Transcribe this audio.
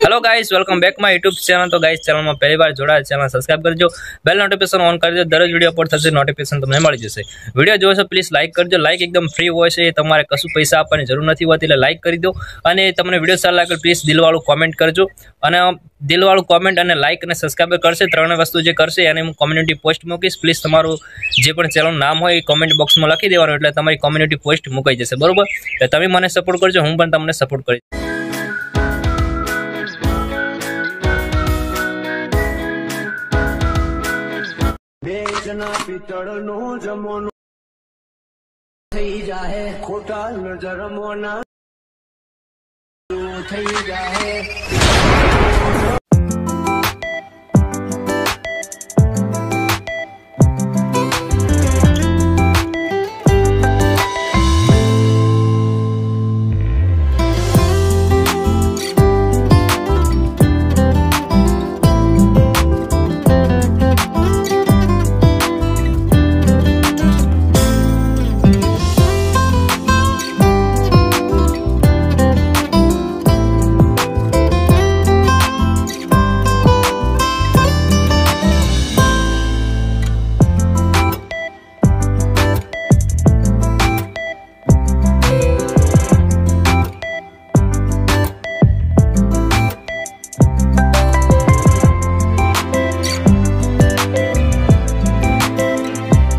Hello guys, welcome back my YouTube channel. तो guys channel में पहली बार जोड़ा चैनल सब्सक्राइब करजो, बेल नोटिफिकेशन ऑन कर दो। दररोज वीडियो अपलोड थशे नोटिफिकेशन तमने मळी जशे। वीडियो जोशो तो प्लीज लाइक करजो। लाइक एकदम फ्री होय छे, तमारे कशुं पैसा आपवानी जरूर नथी होती, એટલે लाइक करी दो। અને તમને વિડિયો સારો લાગે પ્લીઝ દિલવાળું કોમેન્ટ કરજો। અને દિલવાળું કોમેન્ટ અને લાइक અને સબસ્ક્રાઇબ કરશે, ત્રણે વસ્તુ જે કરશે એને હું કોમ્યુનિટી પોસ્ટ મૂકીશ। પ્લીઝ તમારું જે પણ ચેનલનું નામ હોય એ કોમેન્ટ બોક્સમાં લખી દેવાનું, એટલે તમારી કોમ્યુનિટી પોસ્ટ મુકાઈ જશે, બરોબર? એટલે તમે મને સપોર્ટ કરજો, હું પણ તમને સપોર્ટ કરીશ। બેચના પિત્તળનો જમોનો થઈ જાહે, ખોટા નજર મોના થઈ જાહે।